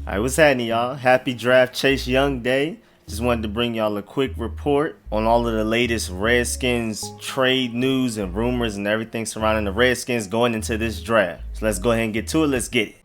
Alright, what's happening, y'all? Happy Draft Chase Young Day. Just wanted to bring y'all a quick report on all of the latest Redskins trade news and rumors and everything surrounding the Redskins going into this draft. So let's go ahead and get to it. Let's get it.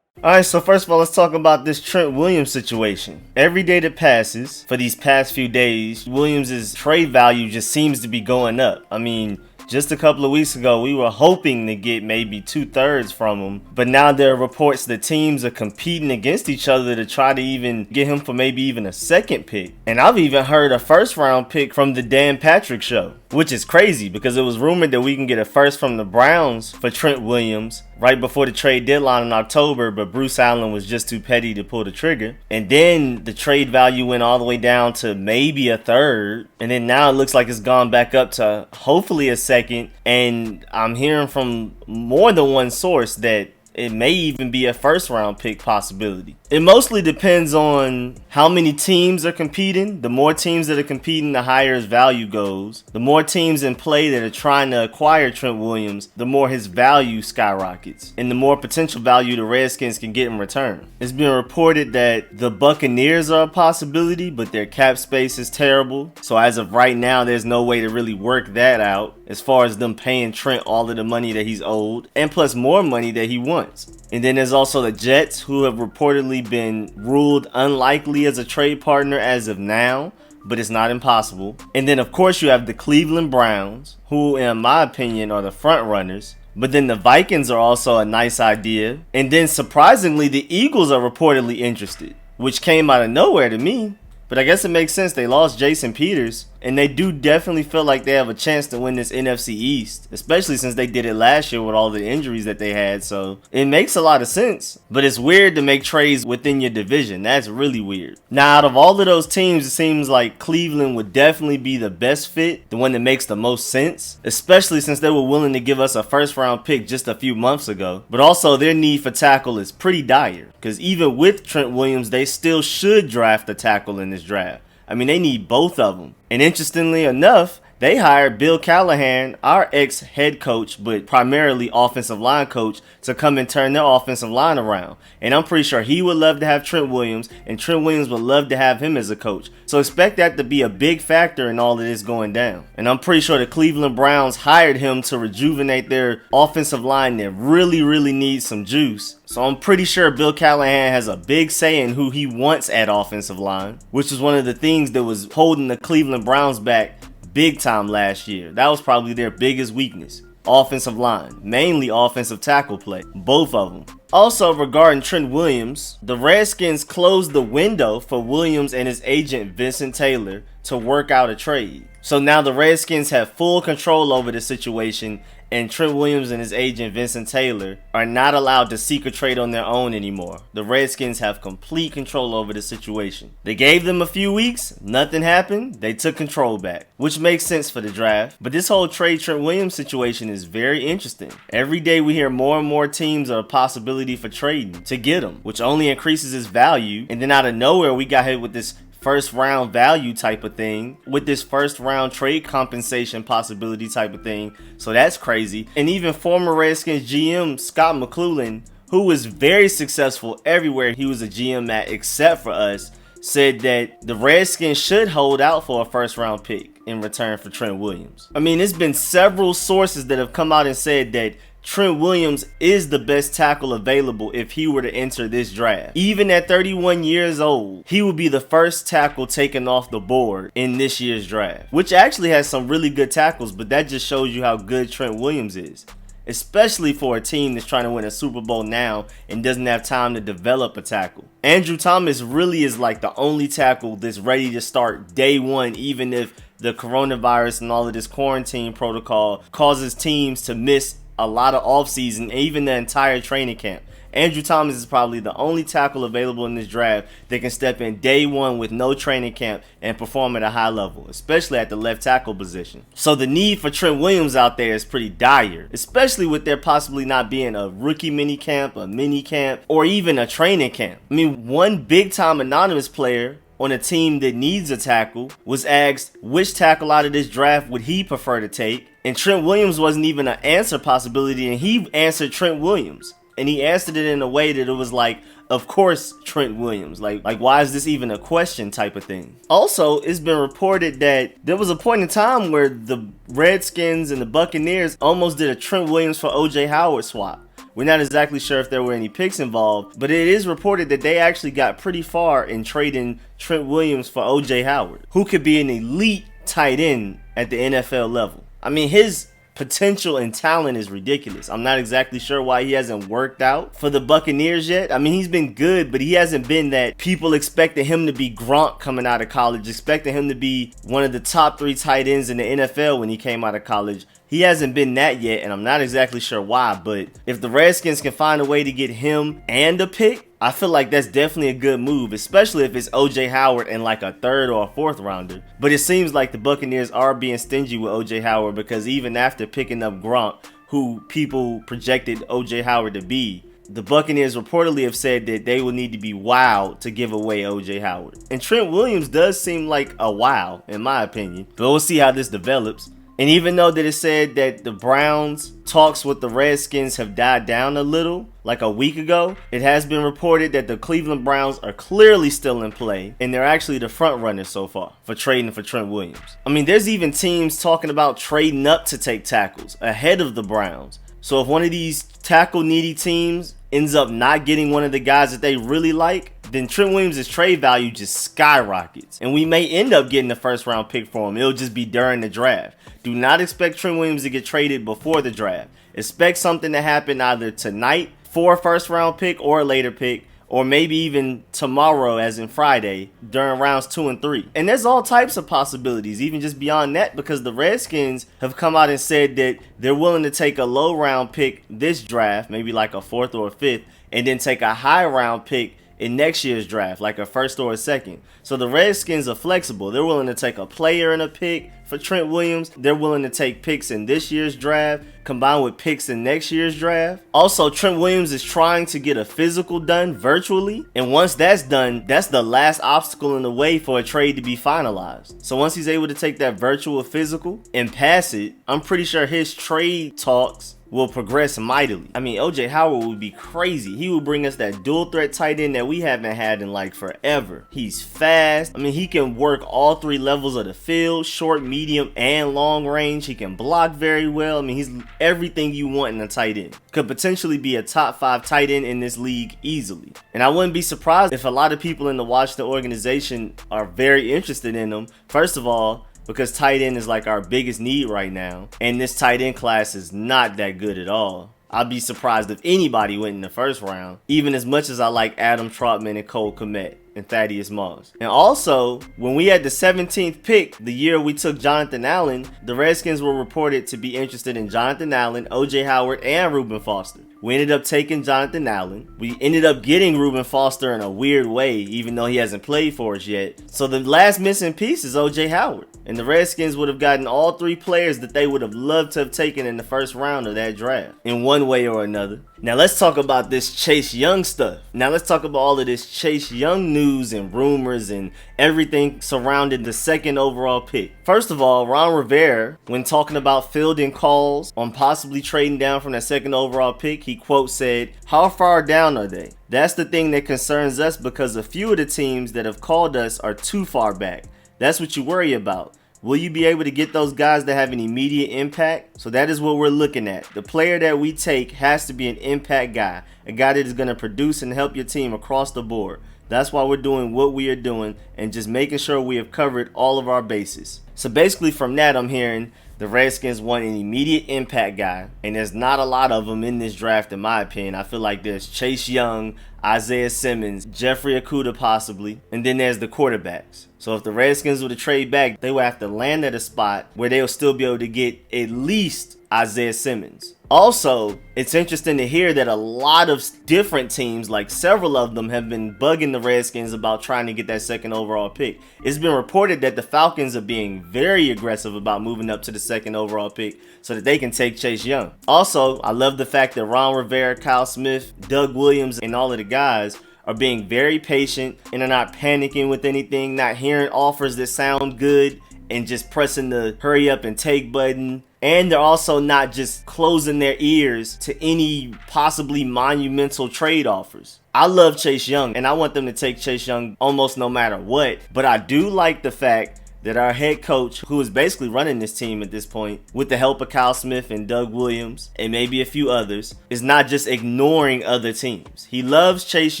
Alright, so first of all, let's talk about this Trent Williams situation. Every day that passes, for these past few days, Williams' trade value just seems to be going up. I mean, just a couple of weeks ago, we were hoping to get maybe 2/3 from him. But now there are reports that teams are competing against each other to try to even get him for maybe even a second pick. And I've even heard a first round pick from the Dan Patrick show, which is crazy because it was rumored that we can get a first from the Browns for Trent Williams right before the trade deadline in October, but Bruce Allen was just too petty to pull the trigger. And then the trade value went all the way down to maybe a third, and then now it looks like it's gone back up to hopefully a second. And I'm hearing from more than one source that it may even be a first round pick possibility. It mostly depends on how many teams are competing. The more teams that are competing, the higher his value goes. The more teams in play that are trying to acquire Trent Williams, the more his value skyrockets, and the more potential value the Redskins can get in return. It's been reported that the Buccaneers are a possibility, but their cap space is terrible. So as of right now, there's no way to really work that out as far as them paying Trent all of the money that he's owed, and plus more money that he wants. And then there's also the Jets, who have reportedly been ruled unlikely as a trade partner as of now, but it's not impossible. And then of course you have the Cleveland Browns, who in my opinion are the front runners. But then the Vikings are also a nice idea. And then surprisingly, the Eagles are reportedly interested, which came out of nowhere to me. But I guess it makes sense. They lost Jason Peters, and they do definitely feel like they have a chance to win this NFC East, especially since they did it last year with all the injuries that they had. So it makes a lot of sense. But it's weird to make trades within your division. That's really weird. Now, out of all of those teams, it seems like Cleveland would definitely be the best fit, the one that makes the most sense, especially since they were willing to give us a first round pick just a few months ago. But also their need for tackle is pretty dire, because even with Trent Williams, they still should draft a tackle in this draft. I mean, they need both of them. And interestingly enough, they hired Bill Callahan, our ex-head coach, but primarily offensive line coach, to come and turn their offensive line around. And I'm pretty sure he would love to have Trent Williams, and Trent Williams would love to have him as a coach. So expect that to be a big factor in all of this going down. And I'm pretty sure the Cleveland Browns hired him to rejuvenate their offensive line that really needs some juice. So I'm pretty sure Bill Callahan has a big say in who he wants at offensive line, which is one of the things that was holding the Cleveland Browns back big time last year. That was probably their biggest weakness. Offensive line, mainly offensive tackle play, both of them. Also, regarding Trent Williams, the Redskins closed the window for Williams and his agent Vincent Taylor to work out a trade. So now the Redskins have full control over the situation, and Trent Williams and his agent Vincent Taylor are not allowed to seek a trade on their own anymore. The Redskins have complete control over the situation. They gave them a few weeks, nothing happened, they took control back, which makes sense for the draft. But this whole trade Trent Williams situation is very interesting. Every day we hear more and more teams are a possibility for trading to get him, which only increases his value. And then out of nowhere, we got hit with this first round value type of thing, with this first round trade compensation possibility type of thing. So that's crazy. And even former Redskins GM Scott McCloughan, who was very successful everywhere he was a GM at except for us, said that the Redskins should hold out for a first round pick in return for Trent Williams. I mean, there's been several sources that have come out and said that Trent Williams is the best tackle available if he were to enter this draft. Even at 31 years old, he would be the first tackle taken off the board in this year's draft, which actually has some really good tackles, but that just shows you how good Trent Williams is, especially for a team that's trying to win a Super Bowl now and doesn't have time to develop a tackle. Andrew Thomas really is like the only tackle that's ready to start day one, even if the coronavirus and all of this quarantine protocol causes teams to miss a lot of offseason, even the entire training camp. Andrew Thomas is probably the only tackle available in this draft that can step in day one with no training camp and perform at a high level, especially at the left tackle position. So the need for Trent Williams out there is pretty dire, especially with there possibly not being a rookie mini camp, a mini camp, or even a training camp. I mean, one big time anonymous player on a team that needs a tackle was asked which tackle out of this draft would he prefer to take, and Trent Williams wasn't even an answer possibility, and he answered Trent Williams, and he answered it in a way that it was like, of course Trent Williams, like why is this even a question type of thing. Also, it's been reported that there was a point in time where the Redskins and the Buccaneers almost did a Trent Williams for OJ Howard swap. We're not exactly sure if there were any picks involved, but it is reported that they actually got pretty far in trading Trent Williams for OJ Howard, who could be an elite tight end at the NFL level. I mean, his potential and talent is ridiculous. I'm not exactly sure why he hasn't worked out for the Buccaneers yet. I mean, he's been good, but he hasn't been that people expected him to be Gronk coming out of college, expecting him to be one of the top 3 tight ends in the NFL when he came out of college. He hasn't been that yet, and I'm not exactly sure why, but if the Redskins can find a way to get him and a pick, I feel like that's definitely a good move, especially if it's OJ Howard and like a 3rd or a 4th rounder. But it seems like the Buccaneers are being stingy with OJ Howard, because even after picking up Gronk, who people projected OJ Howard to be, the Buccaneers reportedly have said that they will need to be wowed to give away OJ Howard. And Trent Williams does seem like a wow, in my opinion, but we'll see how this develops. And even though that it said that the Browns talks with the Redskins have died down a little, like a week ago, it has been reported that the Cleveland Browns are clearly still in play, and they're actually the front runners so far for trading for Trent Williams. I mean, there's even teams talking about trading up to take tackles ahead of the Browns. So if one of these tackle needy teams ends up not getting one of the guys that they really like, then Trent Williams' trade value just skyrockets, and we may end up getting the 1st round pick for him. It'll just be during the draft. Do not expect Trent Williams to get traded before the draft. Expect something to happen either tonight for a 1st round pick or a later pick, or maybe even tomorrow, as in Friday, during rounds 2 and 3. And there's all types of possibilities, even just beyond that, because the Redskins have come out and said that they're willing to take a low round pick this draft, maybe like a 4th or a 5th, and then take a high round pick in next year's draft, like a 1st or a 2nd. So the Redskins are flexible. They're willing to take a player and a pick for Trent Williams. They're willing to take picks in this year's draft combined with picks in next year's draft. Also, Trent Williams is trying to get a physical done virtually, and once that's done, that's the last obstacle in the way for a trade to be finalized. So once he's able to take that virtual physical and pass it, I'm pretty sure his trade talks will progress mightily. I mean, OJ Howard would be crazy. He would bring us that dual threat tight end that we haven't had in like forever. He's fast. I mean, he can work all 3 levels of the field, short, medium, and long range. He can block very well. I mean, he's everything you want in a tight end. Could potentially be a top 5 tight end in this league easily. And I wouldn't be surprised if a lot of people in the Washington organization are very interested in him. First of all, because tight end is like our biggest need right now, and this tight end class is not that good at all. I'd be surprised if anybody went in the 1st round, even as much as I like Adam Trautman and Cole Kmet and Thaddeus Moss. And also, when we had the 17th pick, the year we took Jonathan Allen, the Redskins were reported to be interested in Jonathan Allen, OJ Howard, and Reuben Foster. We ended up taking Jonathan Allen. We ended up getting Reuben Foster in a weird way, even though he hasn't played for us yet. So the last missing piece is OJ Howard. And the Redskins would have gotten all 3 players that they would have loved to have taken in the 1st round of that draft, in one way or another. Now let's talk about this Chase Young stuff. Now let's talk about all of this Chase Young news and rumors and everything surrounding the 2nd overall pick. First of all, Ron Rivera, when talking about fielding calls on possibly trading down from that 2nd overall pick, he quote said, "How far down are they? That's the thing that concerns us, because a few of the teams that have called us are too far back. That's what you worry about. Will you be able to get those guys that have an immediate impact?" So that is what we're looking at. The player that we take has to be an impact guy, a guy that is going to produce and help your team across the board. That's why we're doing what we are doing and just making sure we have covered all of our bases. So basically from that, I'm hearing the Redskins want an immediate impact guy, and there's not a lot of them in this draft in my opinion. I feel like there's Chase Young, Isaiah Simmons, Jeffrey Okudah possibly, and then there's the quarterbacks. So if the Redskins were to trade back, they would have to land at a spot where they'll still be able to get at least Isaiah Simmons. Also, it's interesting to hear that a lot of different teams, like several of them, have been bugging the Redskins about trying to get that second overall pick. It's been reported that the Falcons are being very aggressive about moving up to the second overall pick so that they can take Chase Young. Also, I love the fact that Ron Rivera, Kyle Smith, Doug Williams, and all of the guys are being very patient and are not panicking with anything, not hearing offers that sound good and just pressing the hurry up and take button. And they're also not just closing their ears to any possibly monumental trade offers. I love Chase Young, and I want them to take Chase Young almost no matter what. But I do like the fact that our head coach, who is basically running this team at this point, with the help of Kyle Smith and Doug Williams, and maybe a few others, is not just ignoring other teams. He loves Chase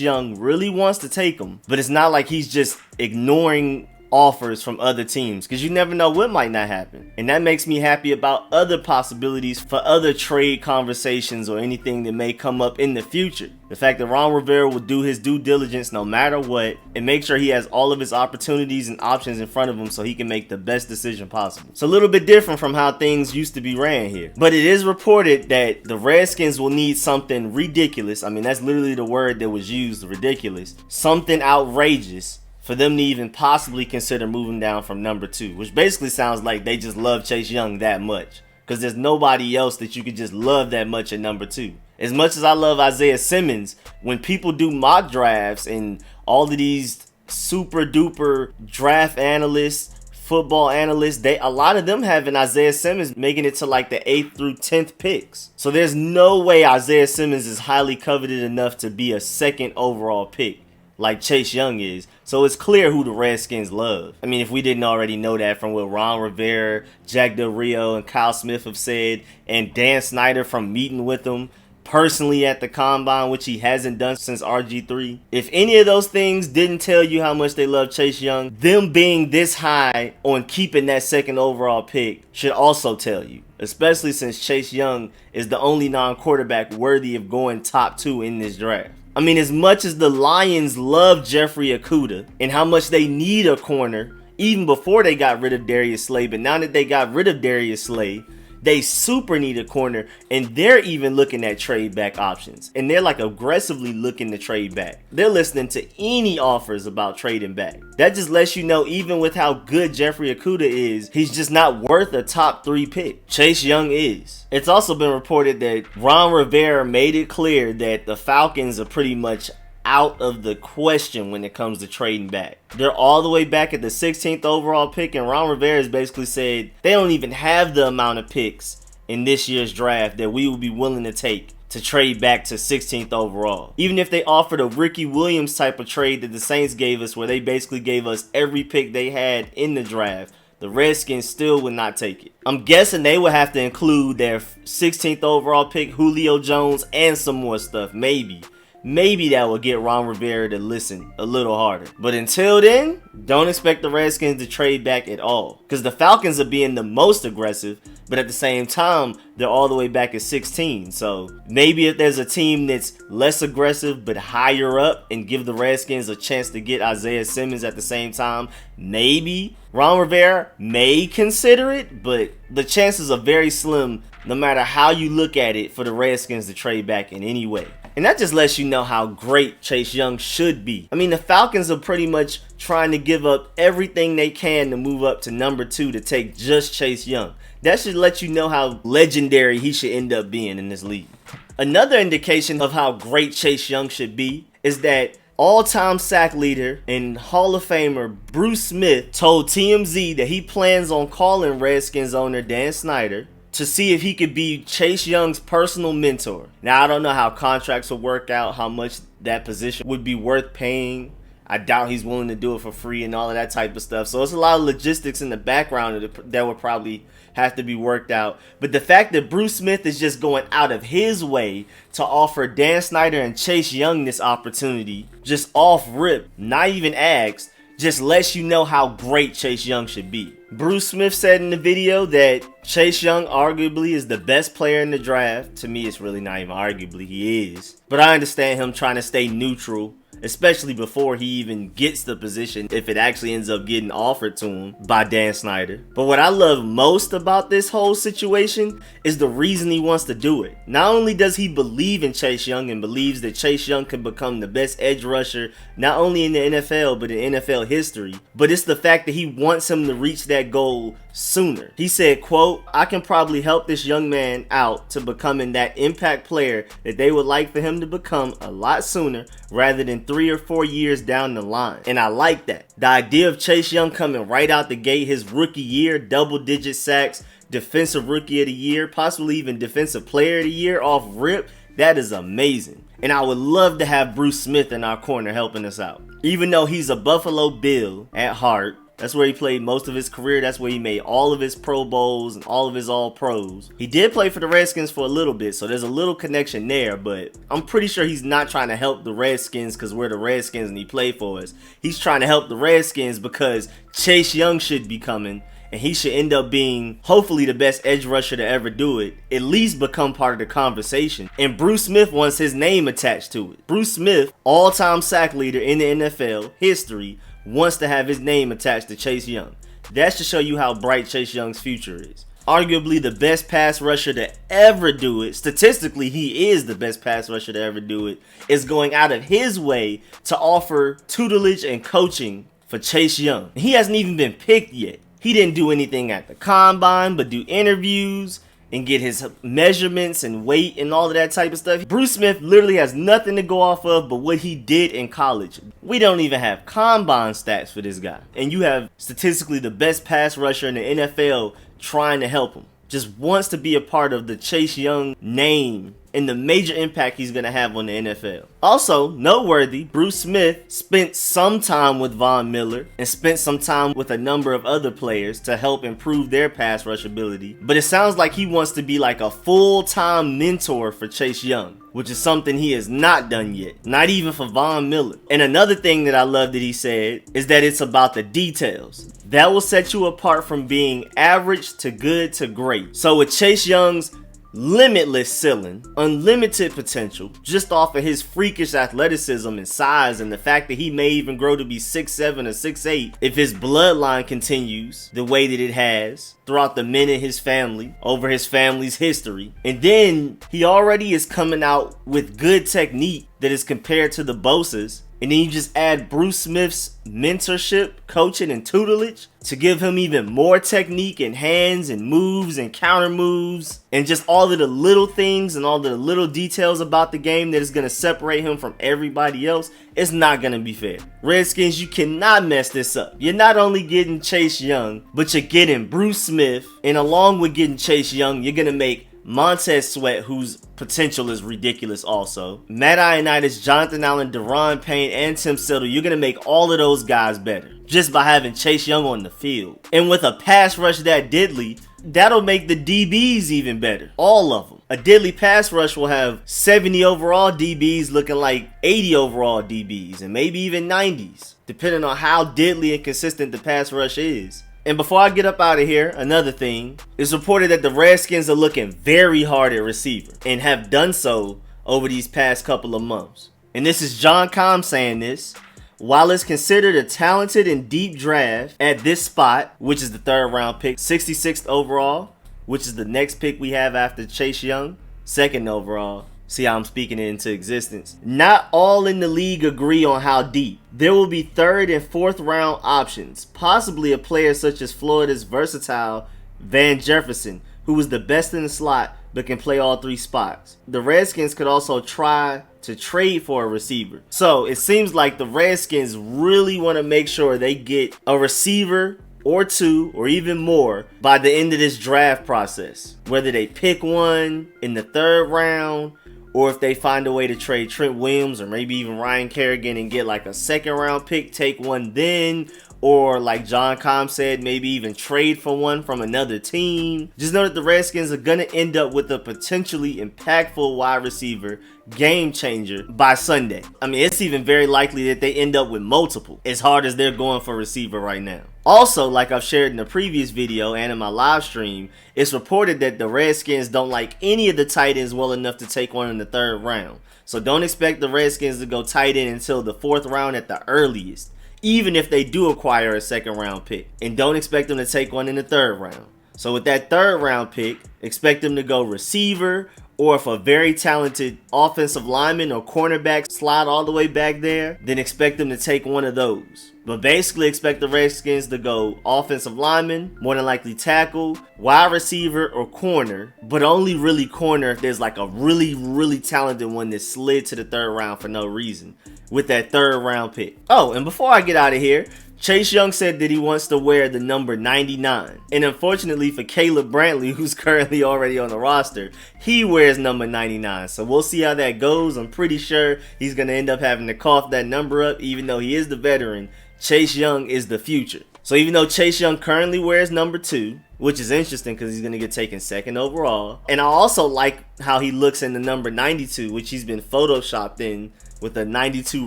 Young, really wants to take him, but it's not like he's just ignoring offers from other teams, because you never know what might not happen. And that makes me happy about other possibilities for other trade conversations or anything that may come up in the future. The fact that Ron Rivera will do his due diligence no matter what and make sure he has all of his opportunities and options in front of him so he can make the best decision possible. It's a little bit different from how things used to be ran here. But it is reported that the Redskins will need something ridiculous. I mean, that's literally the word that was used, ridiculous. Something outrageous for them to even possibly consider moving down from number 2, which basically sounds like they just love Chase Young that much, because there's nobody else that you could just love that much at number 2. As much as I love Isaiah Simmons, when people do mock drafts and all of these super duper draft analysts, football analysts, a lot of them having Isaiah Simmons making it to like the 8th through 10th picks. So there's no way Isaiah Simmons is highly coveted enough to be a second overall pick like Chase Young is. So it's clear who the Redskins love. I mean, if we didn't already know that from what Ron Rivera, Jack Del Rio, and Kyle Smith have said, and Dan Snyder from meeting with them personally at the Combine, which he hasn't done since RG3. If any of those things didn't tell you how much they love Chase Young, them being this high on keeping that second overall pick should also tell you. Especially since Chase Young is the only non-quarterback worthy of going top 2 in this draft. I mean, as much as the Lions love Jeffrey Okudah and how much they need a corner, even before they got rid of Darius Slay, but now that they got rid of Darius Slay, they super need a corner, and they're even looking at trade back options. And they're like aggressively looking to trade back. They're listening to any offers about trading back. That just lets you know, even with how good Jeffrey Okudah is, he's just not worth a top 3 pick. Chase Young is. It's also been reported that Ron Rivera made it clear that the Falcons are pretty much out of the question when it comes to trading back. They're all the way back at the 16th overall pick, and Ron Rivera has basically said they don't even have the amount of picks in this year's draft that we will be willing to take to trade back to 16th overall. Even if they offered a Ricky Williams type of trade that the Saints gave us, where they basically gave us every pick they had in the draft, the Redskins still would not take it. I'm guessing they would have to include their 16th overall pick, Julio Jones, and some more stuff, maybe. Maybe that will get Ron Rivera to listen a little harder. But until then, don't expect the Redskins to trade back at all. Because the Falcons are being the most aggressive, but at the same time, they're all the way back at 16. So maybe if there's a team that's less aggressive but higher up and give the Redskins a chance to get Isaiah Simmons at the same time, maybe Ron Rivera may consider it, but the chances are very slim no matter how you look at it for the Redskins to trade back in any way. And that just lets you know how great Chase Young should be. I mean, the Falcons are pretty much trying to give up everything they can to move up to number 2 to take just Chase Young. That should let you know how legendary he should end up being in this league. Another indication of how great Chase Young should be is that all-time sack leader and Hall of Famer Bruce Smith told TMZ that he plans on calling Redskins owner Dan Snyder to see if he could be Chase Young's personal mentor. Now, I don't know how contracts will work out, how much that position would be worth paying. I doubt he's willing to do it for free and all of that type of stuff. So it's a lot of logistics in the background that would probably have to be worked out. But the fact that Bruce Smith is just going out of his way to offer Dan Snyder and Chase Young this opportunity, just off rip, not even asked, just lets you know how great Chase Young should be. Bruce Smith said in the video that Chase Young arguably is the best player in the draft. To me, it's really not even arguably, he is. But I understand him trying to stay neutral especially before he even gets the position, if it actually ends up getting offered to him by Dan Snyder. But what I love most about this whole situation is the reason he wants to do it. Not only does he believe in Chase Young and believes that Chase Young can become the best edge rusher, not only in the NFL, but in NFL history, but it's the fact that he wants him to reach that goal sooner. He said, quote, "I can probably help this young man out to becoming that impact player that they would like for him to become a lot sooner rather than 3 or 4 years down the line." And I like that. The idea of Chase Young coming right out the gate, his rookie year, double-digit sacks, defensive rookie of the year, possibly even defensive player of the year off rip, that is amazing. And I would love to have Bruce Smith in our corner helping us out. Even though he's a Buffalo Bill at heart, that's where he played most of his career. That's where he made all of his Pro Bowls and all of his All-Pros. He did play for the Redskins for a little bit, so there's a little connection there, but I'm pretty sure he's not trying to help the Redskins because we're the Redskins and he played for us. He's trying to help the Redskins because Chase Young should be coming, and he should end up being, hopefully, the best edge rusher to ever do it, at least become part of the conversation. And Bruce Smith wants his name attached to it. Bruce Smith, all-time sack leader in the NFL history, wants to have his name attached to Chase Young. That should show you how bright Chase Young's future is. Arguably the best pass rusher to ever do it, statistically he is the best pass rusher to ever do it, is going out of his way to offer tutelage and coaching for Chase Young. He hasn't even been picked yet. He didn't do anything at the combine but do interviews and get his measurements and weight and all of that type of stuff. Bruce Smith literally has nothing to go off of but what he did in college. We don't even have combine stats for this guy. And you have statistically the best pass rusher in the NFL trying to help him. Just wants to be a part of the Chase Young name and the major impact he's going to have on the NFL. Also, noteworthy, Bruce Smith spent some time with Von Miller and spent some time with a number of other players to help improve their pass rush ability. But it sounds like he wants to be like a full-time mentor for Chase Young, which is something he has not done yet. Not even for Von Miller. And another thing that I love that he said is that it's about the details. That will set you apart from being average to good to great. So with Chase Young's limitless ceiling, unlimited potential, just off of his freakish athleticism and size and the fact that he may even grow to be 6'7" or 6'8" if his bloodline continues the way that it has throughout the men in his family, over his family's history. And then he already is coming out with good technique that is compared to the Bosa's. And then you just add Bruce Smith's mentorship, coaching, and tutelage to give him even more technique and hands and moves and counter moves and just all of the little things and all the little details about the game that is going to separate him from everybody else. It's not going to be fair. Redskins, you cannot mess this up. You're not only getting Chase Young, but you're getting Bruce Smith. And along with getting Chase Young, you're going to make Montez Sweat, whose potential is ridiculous also. Matt Ioannidis, Jonathan Allen, Deron Payne, and Tim Settle. You're going to make all of those guys better just by having Chase Young on the field. And with a pass rush that deadly, that'll make the DBs even better. All of them. A deadly pass rush will have 70 overall DBs looking like 80 overall DBs and maybe even 90s, depending on how deadly and consistent the pass rush is. And before I get up out of here, another thing, it's reported that the Redskins are looking very hard at receiver and have done so over these past couple of months. And this is John Comm saying this. While it's considered a talented and deep draft at this spot, which is the 3rd round pick, 66th overall, which is the next pick we have after Chase Young, 2nd overall. See how I'm speaking it into existence. Not all in the league agree on how deep. There will be 3rd and 4th round options, possibly a player such as Florida's versatile Van Jefferson, who was the best in the slot but can play all 3 spots. The Redskins could also try to trade for a receiver. So it seems like the Redskins really want to make sure they get a receiver or 2 or even more by the end of this draft process. Whether they pick one in the 3rd round, or if they find a way to trade Trent Williams or maybe even Ryan Kerrigan and get like a 2nd round pick, take one then, or like John Comm said, maybe even trade for one from another team. Just know that the Redskins are going to end up with a potentially impactful wide receiver game changer by Sunday. I mean, it's even very likely that they end up with multiple, as hard as they're going for receiver right now. Also, like I've shared in the previous video and in my live stream, it's reported that the Redskins don't like any of the tight ends well enough to take one in the 3rd round. So don't expect the Redskins to go tight end until the 4th round at the earliest, even if they do acquire a 2nd round pick. And don't expect them to take one in the 3rd round. So with that 3rd round pick, expect them to go receiver, or if a very talented offensive lineman or cornerback slide all the way back there, then expect them to take one of those. But basically expect the Redskins to go offensive lineman, more than likely tackle, wide receiver, or corner, but only really corner if there's like a really talented one that slid to the 3rd round for no reason with that 3rd round pick. Oh, and before I get out of here, Chase Young said that he wants to wear the number 99. And unfortunately for Caleb Brantley, who's currently already on the roster, he wears number 99. So we'll see how that goes. I'm pretty sure he's going to end up having to cough that number up, even though he is the veteran. Chase Young is the future. So even though Chase Young currently wears number 2, which is interesting because he's going to get taken 2nd overall. And I also like how he looks in the number 92, which he's been photoshopped in with a 92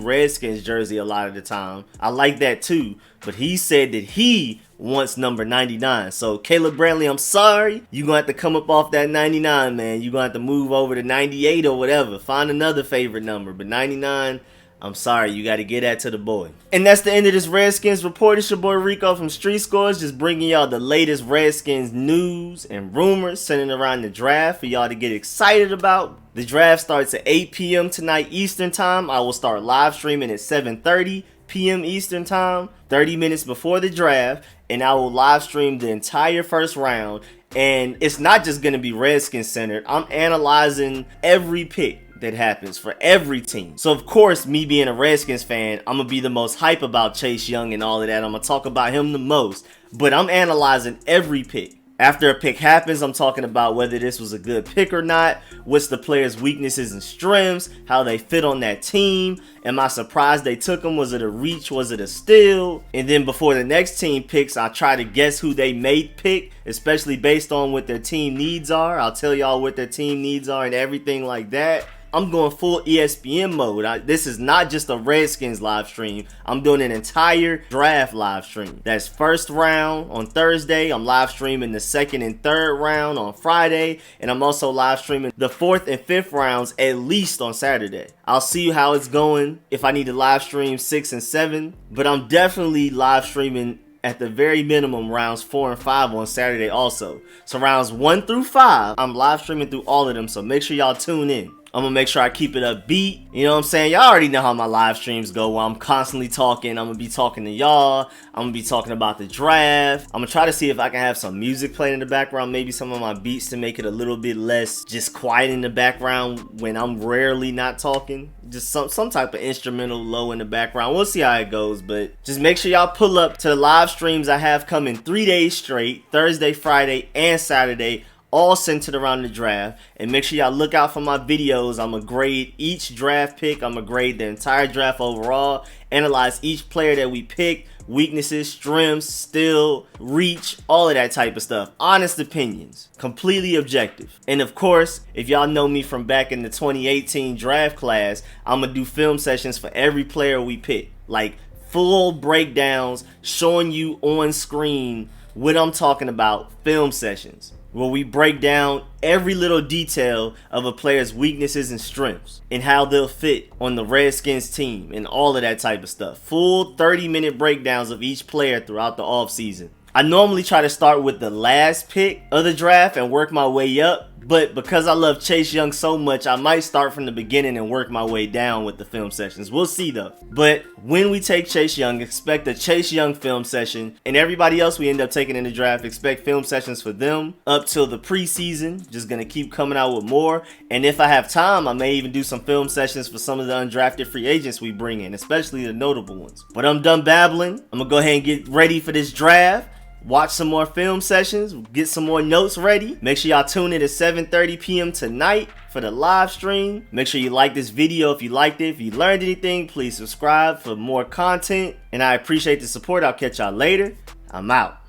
Redskins jersey a lot of the time. I like that too. But he said that he wants number 99. So Caleb Brantley, I'm sorry. You're going to have to come up off that 99, man. You're going to have to move over to 98 or whatever. Find another favorite number. But 99... I'm sorry, you got to get that to the boy. And that's the end of this Redskins report. It's your boy Rico from Street Scores, just bringing y'all the latest Redskins news and rumors centered around the draft for y'all to get excited about. The draft starts at 8 p.m. tonight Eastern Time. I will start live streaming at 7:30 p.m. Eastern Time, 30 minutes before the draft, and I will live stream the entire 1st round. And it's not just going to be Redskins centered. I'm analyzing every pick that happens for every team. So of course, me being a Redskins fan, I'm gonna be the most hype about Chase Young and all of that. I'm gonna talk about him the most, but I'm analyzing every pick. After a pick happens, I'm talking about whether this was a good pick or not, what's the player's weaknesses and strengths, how they fit on that team. Am I surprised they took him? Was it a reach? Was it a steal? And then before the next team picks, I try to guess who they may pick, especially based on what their team needs are. I'll tell y'all what their team needs are and everything like that. I'm going full ESPN mode. This is not just a Redskins live stream. I'm doing an entire draft live stream. That's 1st round on Thursday. I'm live streaming the 2nd and 3rd round on Friday. And I'm also live streaming the 4th and 5th rounds at least on Saturday. I'll see how it's going if I need to live stream 6 and 7. But I'm definitely live streaming at the very minimum rounds 4 and 5 on Saturday also. So rounds 1 through 5, I'm live streaming through all of them. So make sure y'all tune in. I'm gonna make sure I keep it upbeat. You know what I'm saying? Y'all already know how my live streams go, where I'm constantly talking. I'm gonna be talking to y'all. I'm gonna be talking about the draft. I'm gonna try to see if I can have some music playing in the background, maybe some of my beats to make it a little bit less just quiet in the background when I'm rarely not talking. Just some type of instrumental low in the background. We'll see how it goes, but just make sure y'all pull up to the live streams I have coming 3 days straight, Thursday, Friday, and Saturday, all centered around the draft. And make sure y'all look out for my videos. I'm gonna grade each draft pick. I'm gonna grade the entire draft overall, analyze each player that we picked, weaknesses, strengths, steal, reach, all of that type of stuff. Honest opinions, completely objective. And of course, if y'all know me from back in the 2018 draft class, I'm gonna do film sessions for every player we pick, like full breakdowns showing you on screen what I'm talking about. Film sessions where we break down every little detail of a player's weaknesses and strengths and how they'll fit on the Redskins team and all of that type of stuff. Full 30-minute breakdowns of each player throughout the offseason. I normally try to start with the last pick of the draft and work my way up, but because I love Chase Young so much, I might start from the beginning and work my way down with the film sessions. We'll see though. But when we take Chase Young, expect a Chase Young film session, and everybody else we end up taking in the draft, expect film sessions for them up till the preseason. Just gonna keep coming out with more, and if I have time, I may even do some film sessions for some of the undrafted free agents we bring in, especially the notable ones. But I'm done babbling. I'm gonna go ahead and get ready for this draft. Watch some more film sessions, get some more notes ready. Make sure y'all tune in at 7:30 p.m. tonight for the live stream. Make sure you like this video if you liked it. If you learned anything, please subscribe for more content. And I appreciate the support. I'll catch y'all later. I'm out.